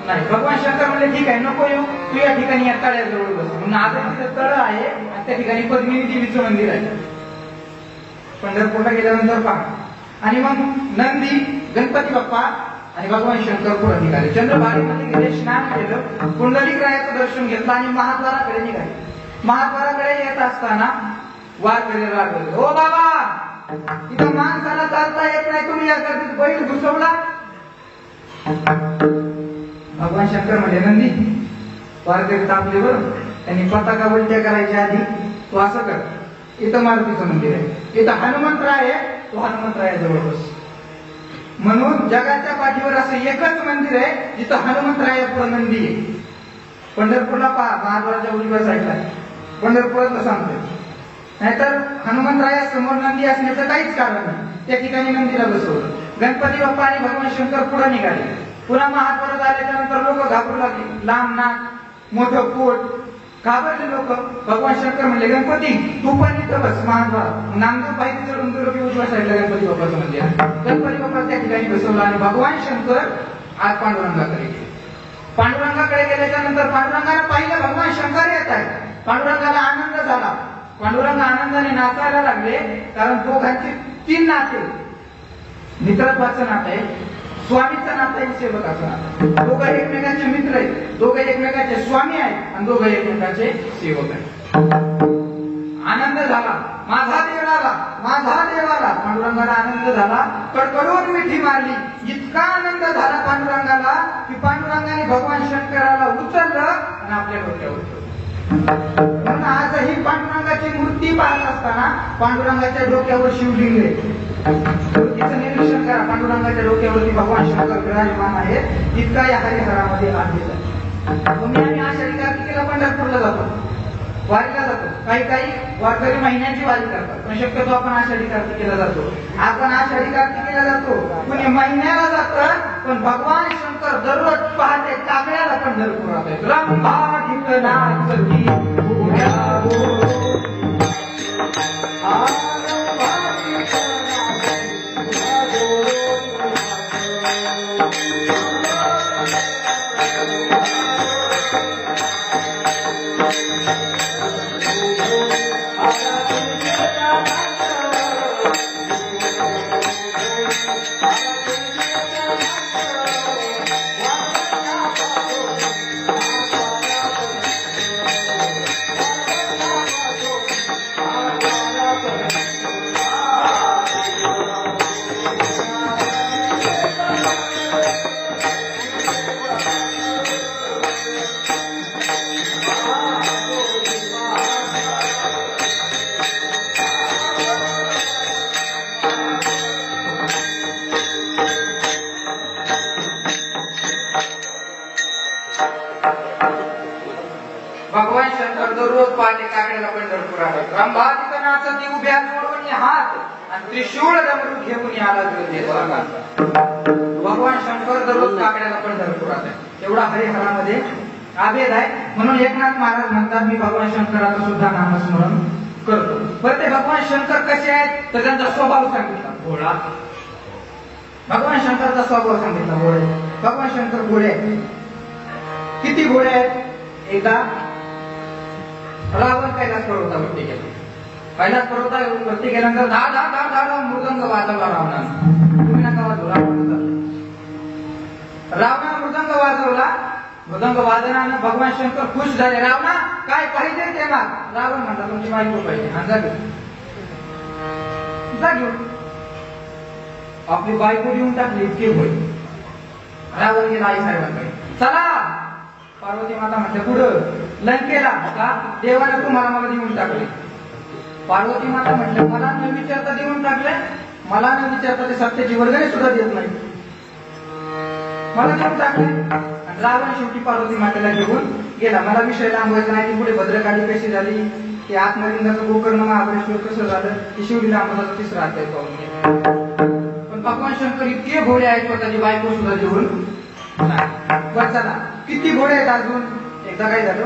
नाही. भगवान शंकर म्हणले ठीक आहे नको येऊ तू या ठिकाणी या तळ्याजवळ बस. म्हणून आता तिथे तळ आहे आणि त्या ठिकाणी पद्मिनी देवीचं मंदिर आहे. पंढरपूरला गेल्यानंतर पहा आणि मग नंदी गणपती बाप्पा आणि भगवान शंकर पुढे निघाले. चंद्रभागेमध्ये गेले स्नान केलं कुंडलिकरायाचं दर्शन घेतलं आणि महाद्वाराकडे निघाले. महाद्वाराकडे येत असताना वारकरी लागले हो बाबा इथं माणसाला चालता येत नाही तुम्ही या गर्दीत बैल घुसवला. भगवान शंकर म्हणजे नंदी वारकरी तापले बरं त्यांनी पताका उलट्या करायच्या आधी तू असं कर इथं मारुतीचं मंदिर आहे इथं हनुमंतराय आहे तो हनुमंतरायाजवळ बस. म्हणून जगाच्या पाठीवर असं एकच मंदिर आहे जिथं हनुमंतराया पुढे नंदी आहे. पंढरपूरला पहा महाद्वाराच्या उजव्या साईडला पंढरपुरातलं सांगतोय. नाहीतर हनुमंतराया समोर नंदी असण्याचं काहीच कारण नाही. त्या ठिकाणी नंदीला बसवलं. गणपती बाप्पा आणि भगवान शंकर पुढे निघाले. पुन्हा महाद्वारात आल्याच्या नंतर लोक घाबरू लागले. लांब नाक मोठं पोट घाबरले लोक. भगवान शंकर म्हणले गणपती तू पण इथं बस महाद्वारात. नामदेव पाहिजे चढून गेलो की उजव्या साईडला गणपती बाप्पाचं मंदिर आहे. गणपती बाप्पा त्या ठिकाणी बसवला आणि भगवान शंकर आज पांडुरंगाकडे गेले. पांडुरंगाकडे गेल्याच्या नंतर पांडुरंगाने पाहिलं भगवान शंकर येत आहे. पांडुरंगाला आनंद झाला. पांडुरंग आनंदाने नाचायला लागले कारण दोघांचे 3 नाते मित्रत्वाचं नातं आहे स्वामीचं नातं आहे सेवकाचं नातं. दोघं एकमेकांचे मित्र आहेत दोघं एकमेकांचे स्वामी आहेत आणि दोघं एकमेकांचे सेवक आहेत. आनंद झाला माझा देव आला पांडुरंगाला आनंद झाला. कडकडून मिठी मारली. इतका आनंद झाला पांडुरंगाला की पांडुरंगाने भगवान शंकराला उचललं आणि आपल्या डोक्यावर ठेवलं. म्हणून आजही पांडुरंगाची मूर्ती पाहत असताना पांडुरंगाच्या डोक्यावर शिवलिंग आहे. मूर्तीचं निरीक्षण करा. पांडुरंगाच्या डोक्यावरती भगवान शंकर विराजमान आहेत. इतका या हरिहरामध्ये आलेला आहे. तुम्ही आम्ही आषाढी कार्तिकेला पंढरपूरला जातो वारीला जातो. काही वारकरी महिन्याची वारी करतात पण शक्यतो आपण आषाढी कार्तिकेला जातो. आपण आषाढी कार्तिकेला जातो कुणी महिन्याला जातं पण भगवान शंकर दररोज पहाटे काकड्याला पंढरपुरात आहेत. रंभा भगवान शंकर दररोज पहाटे काकड्याला पंढरपुरात रंभा तिथं नाचत उभ्या जोडून हात आणि त्रिशूळ डमरू घेऊन आला भगवान शंकर दररोज काकड्याला पंढरपुरात आहे. एवढा हरिहरामध्ये आभेद आहे. म्हणून एकनाथ महाराज म्हणतात मी भगवान शंकराचं सुद्धा नामस्मरण करतो. पण ते भगवान शंकर कसे आहेत तर त्यांचा स्वभाव सांगितला भोळा. भगवान शंकरचा स्वभाव सांगितला भोळे. भगवान शंकर भोळे किती भोळे आहेत. एकदा रावण कैलास पर्वतावरती गेला. कैलास पर्वतावरती गेल्यानंतर धा धा धा धा मृदंग वाजवला रावणानं. तुम्ही नका वाजवू. रावणानं मृदंग वाजवला. मृदंग वादनानं भगवान शंकर खुश झाले. रावणा काय पाहिजे ते माग. रावण म्हणला तुमची बायको पाहिजे. आणि जा घेऊन आपली बायको देऊन टाकली. इतके होय. रावण गेला आई साहेबांकडे. चला पार्वती माता म्हटलं पुढं लंकेला का देवाने तुम्हाला मला देऊन टाकले. पार्वती माता म्हटलं मला न विचारता देऊन टाकले. मला न विचारता ते सत्याची वर्गणी सुद्धा देत नाही. मला देऊन टाकले. रावण शेवटी पार्वती मातेला घेऊन गेला. मला विषय लांबवायचा नाही. पुढे भद्रकाली कशी झाली की आत्मलिंगाचं गोकर्ण महाबळेश्वर कसं झालं की शिवली लांबवाचा तिसरा अध्याय पाहून गेला. पण भगवान शंकर इतके भोळे आहेत स्वतःची बायको सुद्धा देऊन चला किती घोडे आहेत अजून. एकदा काय झालं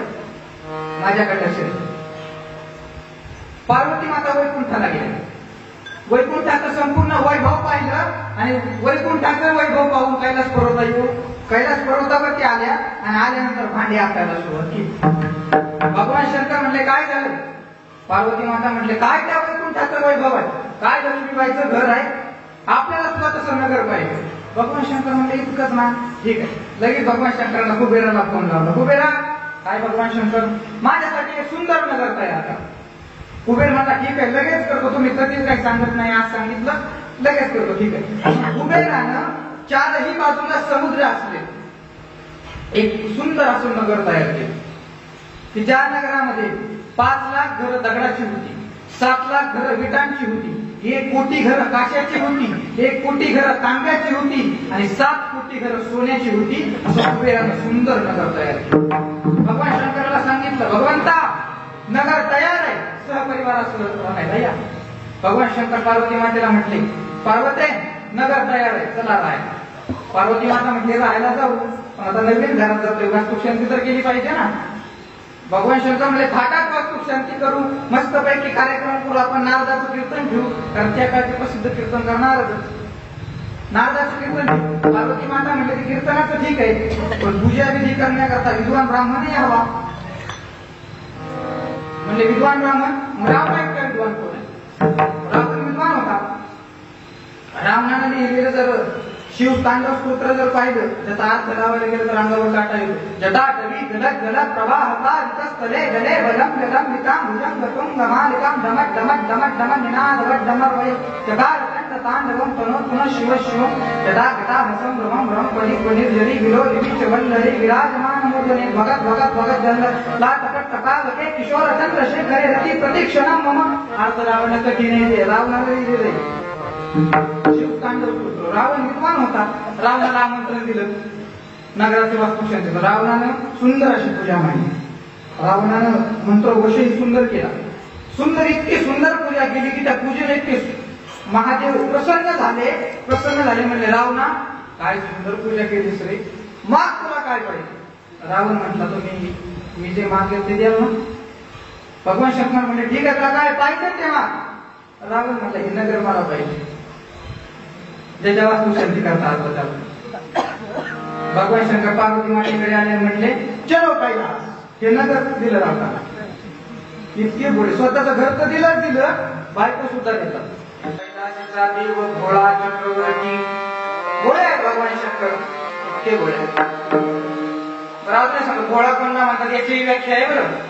माझ्याकडे असेल पार्वती माता वैकुंठाला गेल्या. वैकुंठाचं संपूर्ण वैभव पाहिलं आणि वैकुंठाचं वैभव पाहून कैलास पर्वता येऊ कैलास पर्वतावरती आल्या आणि आल्यानंतर भांडे आपल्याला सुरुवात केली. भगवान शंकर म्हणले काय झालं. पार्वती माता म्हटले काय त्या वैकुंठाचं वैभव आहे. काय लक्ष्मीबाईचं घर आहे. आपल्याला सुद्धा तसं नगर पाहिजे. भगवान शंकर म्हणले इतकंच ना ठीक आहे. लगेच भगवान शंकरांना कुबेराला फोन लावला. कुबेरा काय भगवान शंकर माझ्यासाठी एक सुंदर नगर तयार करा. कुबेर म्हणला ठीक आहे लगेच करतो. तुम्ही कधीच काही सांगत नाही आज सांगितलं लगेच करतो ठीक आहे. कुबेरानं चारही बाजूला समुद्र असले एक सुंदर असं नगर तयार केलं. की ज्या नगरामध्ये 5 लाख घरं दगडाची होती. 7 लाख घरं विटांची होती. 1 कोटी घरं काश्याची होती. 1 कोटी घरं तांब्याची होती आणि 7 कोटी घरं सोन्याची होती. असं कुबेरानं सुंदर नगर तयार केलं. भगवान शंकराला सांगितलं भगवंता नगर तयार आहे सहपरिवारासह राहायला या. भगवान शंकर पार्वती मातेला म्हटले पार्वते नगर तयार आहे चला राहायला. पार्वती माता म्हटले राहायला जाऊ पण आता नवीन घरात जातोय वास्तुशांती तर केली पाहिजे ना. भगवान शंकर म्हणले थाटात वास्तुशांती करू मस्तपैकी कार्यक्रम करू. आपण नारदाचं कीर्तन घेऊ कारण त्या काळचे प्रसिद्ध कीर्तन करणारच. नारदाचं कीर्तन पार्वती माता म्हणले की कीर्तनाचं ठीक आहे पण पूजा विधी करण्याकरता विद्वान ब्राह्मणही हवा. म्हणजे विद्वान ब्राह्मण रावण एक विद्वान कोण आहे. रावण विद्वान होता. रावणाने लिहिलेलं जर शिव तांडव स्तोत्र जर पाहिलं त्याचा अर्थ लावायला गेलं तर अंगावर काटा येतो. जटा कवी गलत गलत प्रवाहता विकस्तले गले बलम गलम विकाम भुजंग तुंग मालिकाम डमट डमट डमट डमट निनाद वट डमर वय जगार कंठ तांडवम तनो तुन शिव शिव जटा गटा भसम ब्रह्म ब्रह्म परि पनिर जरी विलो विच वल्लरी विराजमान मूर्धने भगत भगत भगत जन ला टपट टपावके किशोर चंद्र शेखरे रति प्रतीक्षणम मम. अर्थ लावणं कठीण आहे. रावणाला लिहिलेलं शिव तांडव स्तोत्र. रावण विद्वान होता. रावणाला आमंत्रण दिलं नगराची वास्तुशांती. रावणानं सुंदर अशी पूजा मांडली. रावणानं मंत्र घोषही सुंदर केला. सुंदर इतकी सुंदर पूजा केली की त्या पूजेने इतके महादेव प्रसन्न झाले. म्हणले रावणा काय सुंदर पूजा केलीस रे माग तुला काय पाहिजे. रावण म्हटला तुम्ही मी जे मागेल ते द्याल ना. भगवान शंकर म्हणले ठीक आहे, तुला काय पाहिजे तेव्हा. रावण म्हटलं हे नगर मला पाहिजे, ज्याच्या वास्तू शांती करता आलं त्याला. भगवान शंकर पार्वती मातेकडे आले, म्हटले चलो कैलास. हे नगर दिलं रावणाला. इतके भोळे, स्वतःचं घर तर दिलं, बायको सुद्धा देतात. कैलासाचा देव भोळा चक्रवर्ती भोळे आहे भगवान शंकर, इतके भोळे. रावण सांगतो भोळा कोणला म्हणतात याची व्याख्या आहे बरं.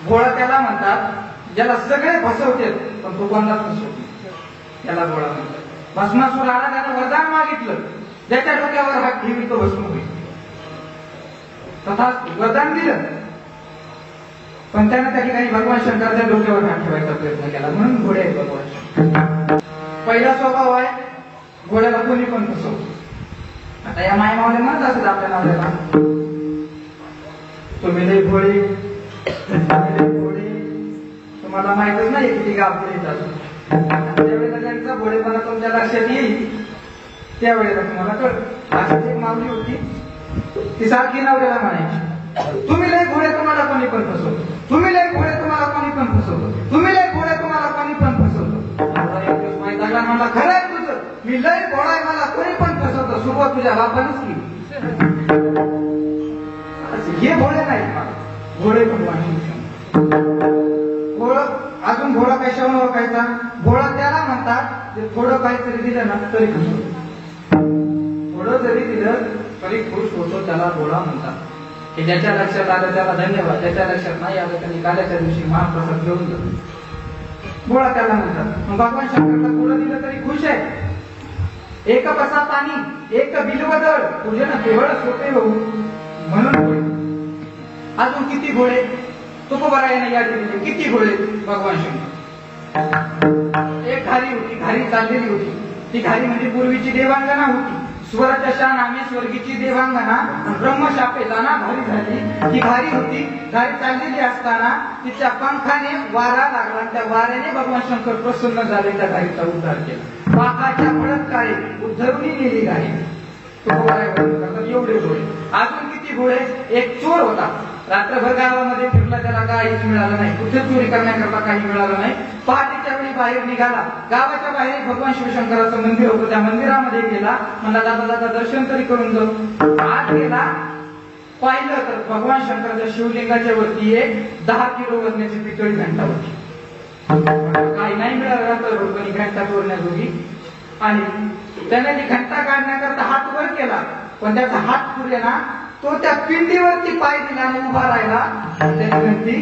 भोळा त्याला म्हणतात ज्याला सगळे फसवते पण तो कोणाला फसवतो, त्याला भोळा म्हणतात. भस्मासुर आला, त्यानं वरदान मागितलं, ज्याच्या डोक्यावर हात ठेवी तो भस्म होईल. तथा वरदान दिलं, पण त्यानं त्या ठिकाणी भगवान शंकराच्या डोक्यावर हात ठेवायचा प्रयत्न केला, म्हणून घोडे आहेत भगवान शंकर. पहिला स्वभाव आहे घोड्याला कोणी पण फसवतो. आता या मायमावले म्हणत असत आपल्या नावाला, तुम्ही लय घोडे, तुम्हाला माहितच नाही किती गाभरे येतात. ज्यावेळेला त्यांचा घोडेपणा तुमच्या लक्षात येईल त्यावेळेला तुम्हाला कळत. अशी एक मावली होती, ती सारखी नवऱ्याला म्हणायची तुम्ही लय घोडे, तुम्हाला कोणी पण फसवतो, तुम्ही लय घोडे, तुम्हाला कोणी पण फसवतो, तुम्ही लय घोडे, तुम्हाला कोणी पण फसवतो. आता एक दिवस माहित लागला, मला खरं आहे तुझं, मी लय घोडा आहे, मला कोणी पण फसवतो. सुरुवात तुझ्या बापानेच केली. हे घोडे नाही, घोडे भगवान. घोडं अजून घोडा कशावर ओळखायचा? घोडा त्याला म्हणतात जे थोडं काहीतरी दिलं ना तरी खुश होतो. थोडं जरी दिलं तरी खुश होतो, त्याला घोडा म्हणतात. की ज्याच्या लक्षात आलं त्याला धन्यवाद, ज्याच्या लक्षात नाही आलं त्यांनी काल्याच्या दिवशी महाप्रसाद घेऊन जातो, घोडा त्याला म्हणतात. मग भगवान शंकरला थोडं दिलं तरी खुश आहे. एक पसा पाणी एक बिलवदळ पूजन केवळ सोपे होऊ म्हणून. अजून किती घोडे तुकोबारायाने या दिले, किती घोडे भगवान शंकर. एक घारी होती, घारी चाललेली होती. ती घारी म्हणजे पूर्वीची देवांगना होती. स्वरचशा नामे स्वर्गीची देवांगना, ब्रह्मशापे जाना घारी झाली. ती घारी होती, घारी चाललेली असताना तिच्या पंखाने वारा लागला, त्या वाऱ्याने भगवान शंकर प्रसन्न झाले, त्या घारीचा उद्धार केला. पाकाच्या बळत्कारे उद्धरुनी नेली घारी. एवढे घोडे. अजून किती घोडे? एक चोर होता, रात्रभर गावामध्ये फिरला, त्याला काहीच मिळालं नाही, कुठे चोरी करण्याकरता काही मिळालं नाही. पहाटेच्या वेळी बाहेर निघाला, गावाच्या बाहेर भगवान शिवशंकराचं मंदिर होतं, त्या मंदिरामध्ये गेला, म्हणला दादा दादा दर्शन तरी करून जाऊ. आत गेला, पाहिलं तर भगवान शंकराच्या शिवलिंगाच्या वरती एक 10 किलो वजनाची पितळी घंटा होती. काही नाही मिळालं रात्रभर, पण घंटा चोरण्याजोगी. आणि त्याने ती घंटा काढण्याकरता हात वर केला, पण त्याचा हात पुढे ना, तो त्या पिंडीवरती पाय दिला आणि उभा राहिला, त्याची घंटी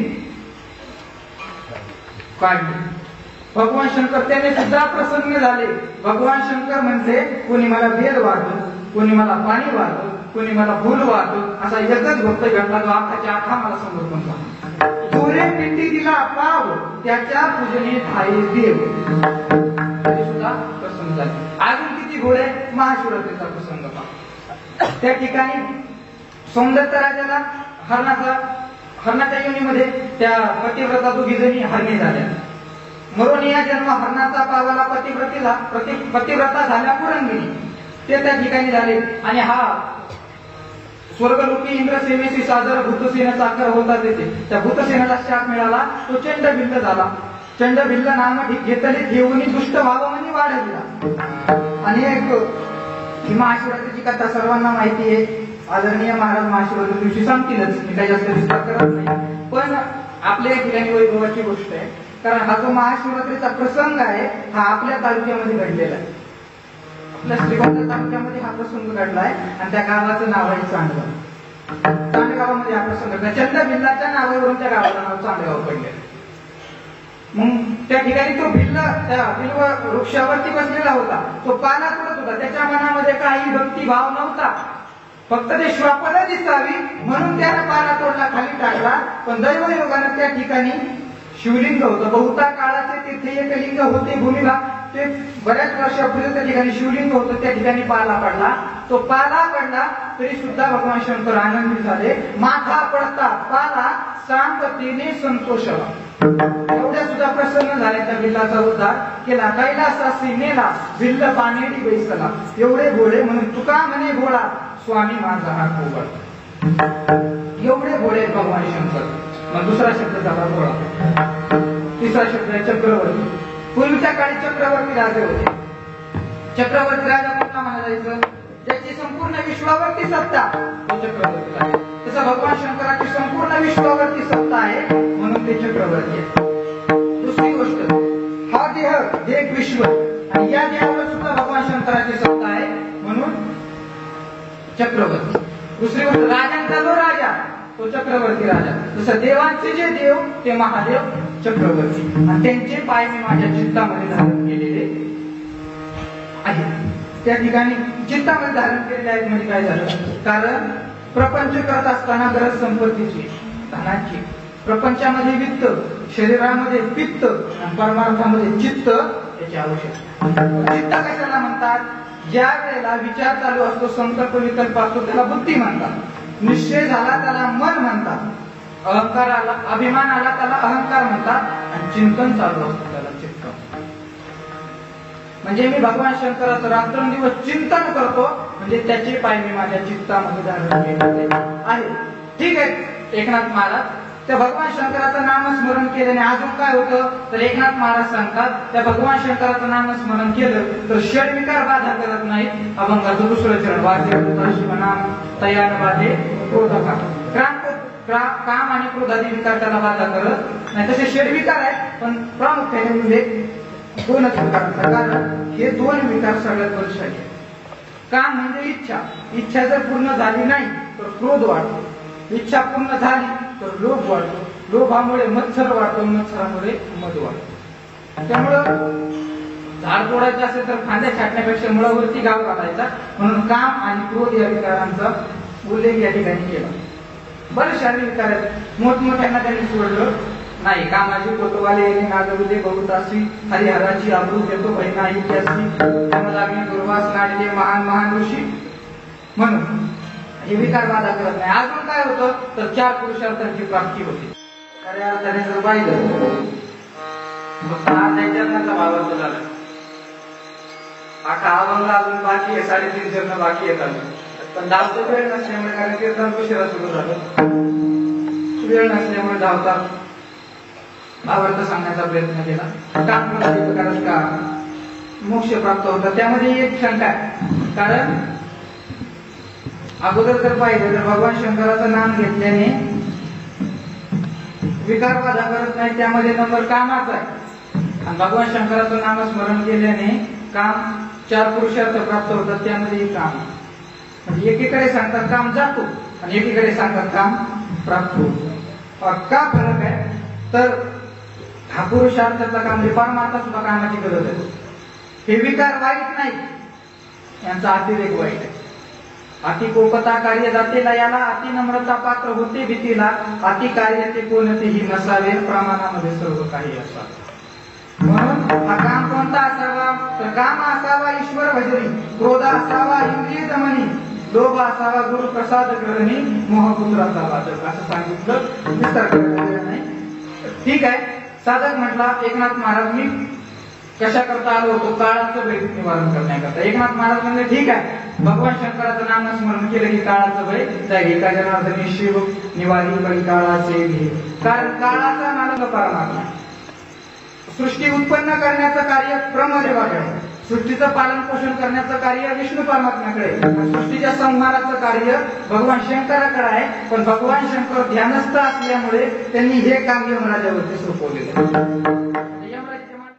काढली. भगवान शंकर त्याने सुद्धा प्रसन्न झाले. भगवान शंकर म्हणजे कोणी मला बेल वाढतो, कोणी मला पाणी वाढतो, कोणी मला फुल वाढतो, असा एकच भक्त घडला जो आखाच्या आखा मला समर्पण झाला. जोरे पिंडी दिला पाव, त्याच्या पूजने ठाई देव. सुद्धा प्रसन्न झाले. अजून किती घोडे? महाशिवरात्रीचा प्रसंग पहा. त्या ठिकाणी सौंदत्य राजाला हरणाच्या योनीमध्ये त्या पतिव्रता दोघी जणी हरणी झाल्या. मरोनिया जन्म हरणाचा पावाला पतिव्रता झाल्या पुरंगिणी. ते त्या ठिकाणी झाले. आणि हा स्वर्गलोकी इंद्रसेनेशी सादर भूतसेना साखर होता तेथे. त्या भूतसेनेला शाप मिळाला, तो चंडभिल्ल झाला. चंडभिल्ल नाम घेतले घेऊन दुष्ट भाव म्हणे वाढविला. आणि एक महाशिवरात्रीची कथा सर्वांना माहिती आहे. आदरणीय महाराज महाशिवरात्री दिवशी सांगतीलच, मी काही जास्त विस्तार करत नाही. पण आपल्या ठिकाणी वैभवाची गोष्ट आहे, कारण हा जो महाशिवरात्रीचा प्रसंग आहे हा आपल्या तालुक्यामध्ये घडलेला आहे. आपल्या श्रीगोंदा तालुक्यामध्ये हा प्रसंग घडलाय आणि त्या गावाचं नाव आहे चांडगाव. चांडगावामध्ये हा प्रसंग घडला. चंद्रभिल्लाच्या नावावरून त्या गावाचं नाव चांडगाव पडले. मग त्या ठिकाणी तो भिल्ल त्या बिल्व वृक्षावरती बसलेला होता, तो पाला करत होता. त्याच्या मनामध्ये काही भक्तिभाव नव्हता, फक्त ते श्वापदा दिसावी म्हणून त्याने पाला तोडला, खाली टाकला. पण दैवयोगाने त्या ठिकाणी शिवलिंग होतं. बहुता काळाचे तिथे एक लिंग होते भूमिभाग, ते बऱ्याच वर्षापूर्वी त्या ठिकाणी शिवलिंग होतं, त्या ठिकाणी पाला पडला. तो पाला पडला तरी सुद्धा भगवान शंकर आनंदित झाले. माथा पडता पाला शांततेने संतोषला. एवढ्या सुद्धा प्रसन्न झाले, त्या बिल्लाचा उद्धार केला. कैलासासी नेला बिल्ल पानेडी बैसला. एवढे घोडे म्हणून तुका म्हणे घोडा, स्वामी माझा हा घोडा. एवढे भोळे आहेत भगवान शंकर. मग दुसरा शब्द झाला भोळा. तिसरा शब्द आहे चक्रवर्ती. पूर्वीच्या काळी चक्रवर्ती राजे होते. चक्रवर्ती राजा कुठला म्हणा जायचं? ज्याची संपूर्ण विश्वावरती सत्ता तो चक्रवर्ती राजा. तसं भगवान शंकराची संपूर्ण विश्वावरती सत्ता आहे म्हणून ते चक्रवर्ती आहे. दुसरी गोष्ट, हा देह एक विश्व आणि या देहावर सुद्धा भगवान शंकराची सत्ता आहे म्हणून चक्रवर्ती. दुसरी गोष्ट, राजांचा जो राजा तो चक्रवर्ती राजा. जसं देवांचे जे देव ते महादेव चक्रवर्ती आणि त्यांचे पाय मी माझ्या चित्तामध्ये धारण केलेले आहेत. त्या ठिकाणी चित्तामध्ये धारण केलेले आहेत म्हणजे काय झालं? कारण प्रपंच करत असताना गरज संपत्तीची, धनाची, प्रपंचामध्ये वित्त, शरीरामध्ये पित्त आणि परमार्थामध्ये चित्त याची आवश्यकता. चित्त कशाला म्हणतात? ज्या वेळेला विचार चालू असतो, संकल्प विकल्प असतो त्याला बुद्धी म्हणतात. निश्चय झाला त्याला मन म्हणतात. अहंकार आला, अभिमान आला त्याला अहंकार म्हणतात आणि चिंतन चालू असतं त्याला चित्त. म्हणजे मी भगवान शंकराचं रात्रंदिवस चिंतन करतो म्हणजे त्याचे पाय मी माझ्या चित्तामध्ये धारण केलेले आहे. ठीक आहे. एकनाथ महाराज त्या भगवान शंकराचं नामस्मरण केल्याने अजून काय होतं तर एकनाथ महाराज सांगतात त्या भगवान शंकराचं नामस्मरण केलं तर षडविकार बाधा करत नाही. अभंगाचं दुसरं चरण, वाद्य शिवनाम तयान बाधे क्रोध काम आणि क्रोधादी विकार त्याला बाधा करत नाही. तसे षडविकार आहेत पण प्रामुख्याने म्हणजे दोनच विकार. कारण हे दोन विकार सगळ्यात वर्षाचे. काम म्हणजे इच्छा. इच्छा जर पूर्ण झाली नाही तर क्रोध वाढतो. इच्छा पूर्ण झाली तर लोभ वाढतो. लोभामुळे मत्सर वाढतो. मत्सरामुळे मध वाढतो. त्यामुळं झाड तोडायचं असेल तर फांद्या छाटण्यापेक्षा मुळावरती गाव घालायचा. म्हणून काम आणि क्रोध या विकारांचा उल्लेख या ठिकाणी केला. बरेच शारीरिक विकार आहेत. मोठमोठ्यांना त्यांनी सोडलं नाही. कामाची कोतवाले नागविले बहुतासी हरिहराची आबरू घेतो बहिणा इत्यासी लागली दुर्वास नाडले महान महान ऋषी म्हणून हे विकार बाधा करत नाही. अजून काय होतं तर चार पुरुषार्थांची प्राप्ती होती. खऱ्या अर्थाने जर पाहिलं त्याचा भावार्थ झाला. हा अभंग अजून बाकी आहे. 3.5 चरण बाकी आहेत. पण धावतो वेळ नसल्यामुळे कारण कीर्तन उशिरा सुरू झालं. वेळ नसल्यामुळे धावतात भावार्थ सांगण्याचा प्रयत्न केला. का मोक्ष प्राप्त होता त्यामध्ये एक शंका आहे. कारण अगोदर जर पाहिलं तर भगवान शंकराचं नाम घेतल्याने विकार बाधा करत नाही. त्यामध्ये नंबर कामाचा आहे आणि भगवान शंकराचं नामस्मरण केल्याने काम 4 पुरुषार्थ प्राप्त होतात. त्यामध्ये काम म्हणजे एकीकडे सांगतात काम जातो आणि एकीकडे सांगतात काम प्राप्त होतो. का फरक आहे तर हा पुरुषार्थाचा काम म्हणजे परमार्थ सुद्धा कामाची गरज आहे. हे विकार वाईट नाही, यांचा अतिरेक वाईट आहे. अति कोपता कार्य जातेला याला, अति नम्रता पात्र होते भीतीला, अति कार्य ते कोणतेही नसावे, प्रमाणामध्ये सर्व काही असावे. म्हणून हा काम कोणता असावा तर काम असावा ईश्वर भजनी, क्रोध असावा इंद्रिय दमनी, लोभ असावा गुरु प्रसाद ग्रहणी, मोहपुत्र असावा जग. असं सांगितलं विस्तार करायचा नाही. ठीक आहे. साधक म्हटला एकनाथ महाराज मी कशा करता आलो होतो काळाचं भय निवारण करण्याकरता. एकनाथ महाराज म्हणजे ठीक आहे भगवान शंकराचं नाम स्मरण केलं की काळाचं भय जाईल. एका जनार्दनी शिव निवारी पण काळाचे भय. कारण काळाचा मालक परमात्मा. सृष्टी उत्पन्न करण्याचं कार्य ब्रह्मदेवाकडे, सृष्टीचं पालन पोषण करण्याचं कार्य विष्णू परमात्म्याकडे, सृष्टीच्या संहाराचं कार्य भगवान शंकराकडे आहे. पण भगवान शंकर ध्यानस्थ असल्यामुळे त्यांनी हे काम यमराजावरती सोपवलेलं.